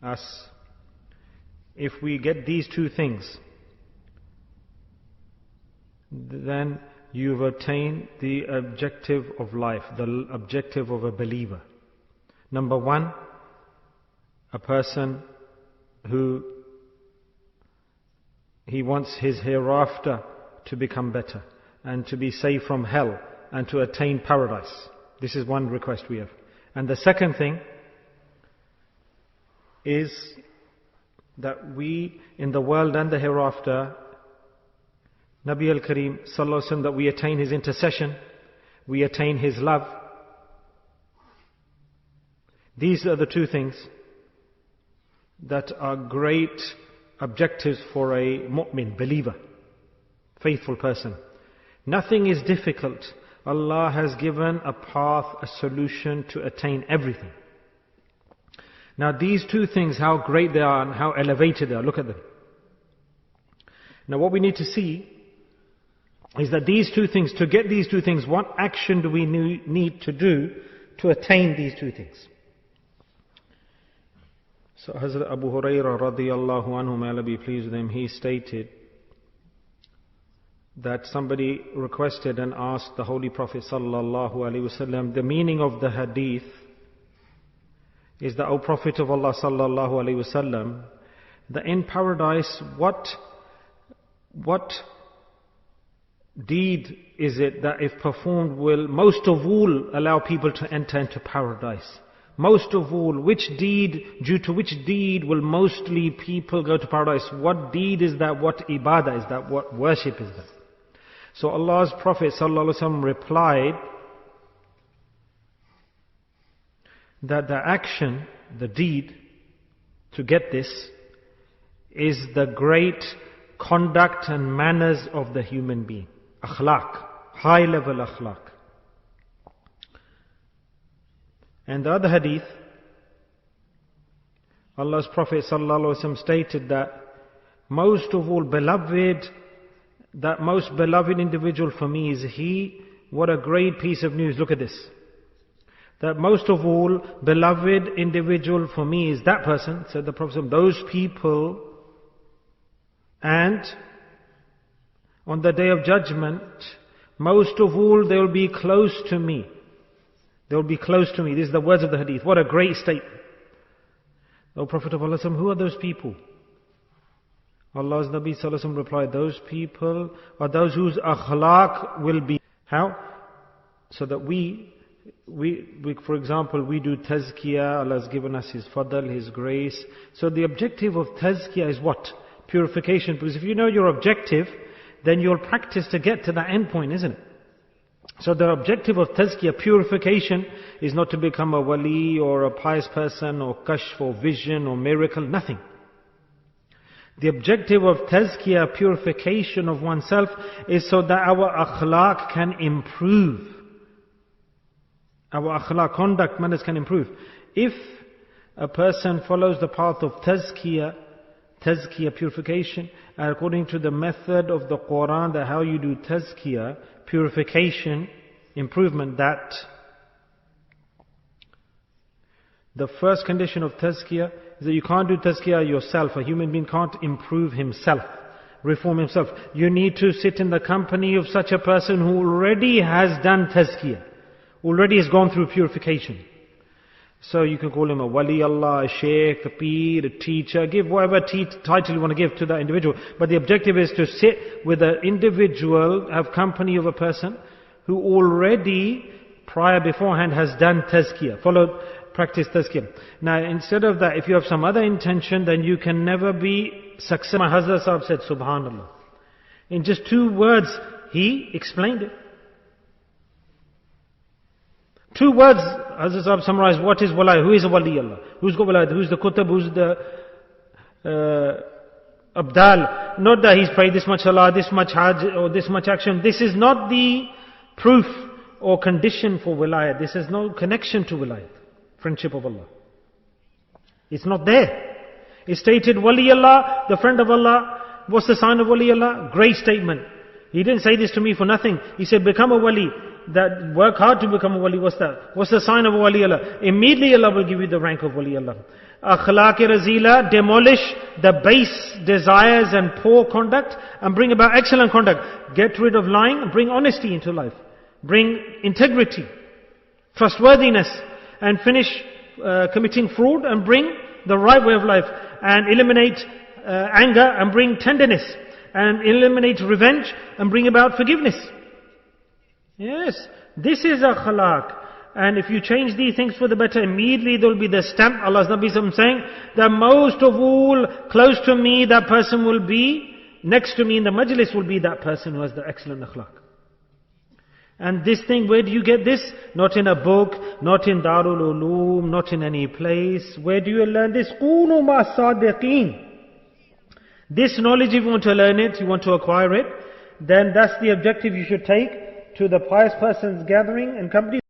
us, if we get these two things, then you've attained the objective of life, the objective of a believer. Number one, a person who he wants his hereafter to become better and to be saved from hell and to attain paradise. This is one request we have. And the second thing is that we, in the world and the hereafter, Nabi al-Kareem sallallahu alaihi wasallam, that we attain his intercession, we attain his love. These are the two things that are great objectives for a mu'min, believer, faithful person. Nothing is difficult. Allah has given a path, a solution to attain everything. Now these two things, how great they are and how elevated they are, look at them. Now what we need to see is that these two things, to get these two things, what action do we need to do to attain these two things? So Hazrat Abu Hurairah radiyallahu anhu, may Allah be pleased with him, he stated that somebody requested and asked the Holy Prophet sallallahu alaihi wasallam, the meaning of the hadith is that, O Prophet of Allah sallallahu alaihi wasallam, that in paradise, what deed is it that if performed will most of all allow people to enter into paradise? Most of all, which deed, due to which deed will mostly people go to paradise? What deed is that? What ibadah is that? What worship is that? So Allah's Prophet ﷺ replied that the action, the deed to get this is the great conduct and manners of the human being. Akhlaq, high level akhlaq. And the other hadith, Allah's Prophet ﷺ stated that most of all beloved, that most beloved individual for me is he. What a great piece of news, look at this. That most of all beloved individual for me is that person, said the Prophet, those people, and on the Day of Judgment, most of all they will be close to me. They will be close to me. These are the words of the hadith. What a great statement. O Prophet of Allah, who are those people? Allah's Nabi Sallallahu Alaihi Wasallam replied, those people are those whose akhlaq will be. How? So that we for example, we do tazkiyah. Allah has given us His fadl, His grace. So the objective of tazkiyah is what? Purification. Because if you know your objective, then you'll practice to get to that end point, isn't it? So the objective of tazkiyah, purification, is not to become a wali or a pious person or kashf or vision or miracle, nothing. The objective of tazkiyah, purification of oneself, is so that our akhlaq can improve. Our akhlaq, conduct, manners can improve. If a person follows the path of tazkiyah, purification, according to the method of the Quran, that how you do tazkiyah, purification, improvement, that the first condition of tazkiyah is that you can't do tazkiyah yourself. A human being can't improve himself, reform himself. You need to sit in the company of such a person who already has done tazkiyah, already has gone through purification. So you can call him a wali Allah, a sheikh, a peer, a teacher, give whatever title you want to give to that individual. But the objective is to sit with an individual, have company of a person who already, beforehand, has done tazkiyah, practice tazkiyah. Now instead of that, if you have some other intention, then you can never be successful. My Hazrat Sahib said, Subhanallah. In just 2 words, he explained it. 2 words, Hazrat Sahib summarized what is walai, who is a wali Allah, who's got walai, who's the kutab, who's the abdal. Not that he's prayed this much salah, this much hajj, or this much action. This is not the proof or condition for wilayat. This has no connection to wilayat, friendship of Allah. It's not there. It stated wali Allah, the friend of Allah. What's the sign of wali Allah? Great statement. He didn't say this to me for nothing. He said, become a wali. that work hard to become a wali. What's that? What's the sign of a wali Allah? Immediately Allah will give you the rank of wali Allah. Akhlaq-e-razila, demolish the base desires and poor conduct and bring about excellent conduct. Get rid of lying and bring honesty into life. Bring integrity, trustworthiness, and finish committing fraud and bring the right way of life. And eliminate anger and bring tenderness. And eliminate revenge and bring about forgiveness. Yes, this is akhlaq. And if you change these things for the better, immediately there will be the stamp. Allah's Nabi saying that most of all close to me that person will be, next to me in the majlis will be that person who has the excellent akhlaq. And this thing, where do you get this? Not in a book, not in Darul Uloom, not in any place. Where do you learn this? Kunu ma sadiqeen. This knowledge, if you want to learn it, you want to acquire it, then that's the objective you should take to the pious person's gathering and company.